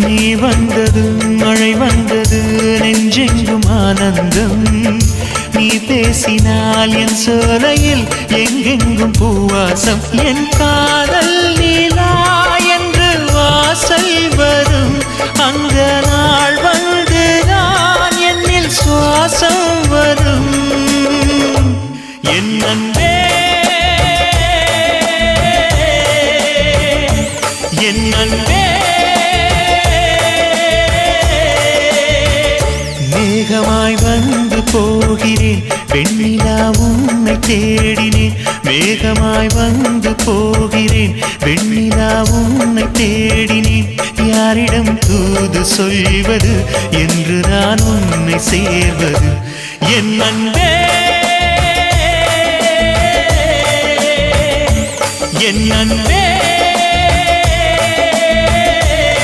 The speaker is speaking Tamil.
நீ வந்ததும் மழை வந்தது நெஞ்செங்கும் ஆனந்தம் நீ பேசினால் என் சோலையில் எங்கெங்கும் பூவாசம் என் காதல் நீலா என்று வாசல் வரும் அந்த நாள் வந்து நான் என்னில் சுவாசம் வரும் என் அன்பே என் அன்பே மேகமாய் வந்து போகிறேன் வெண்ணிலா உன்னை தேடினேன் மேகமாய் வந்து போகிறேன் வெண்ணிலா உன்னை தேடினேன் யாரிடம் தூது சொல்வது என்று நான் உன்னை சேர்வது என் அன்பே என் அன்பே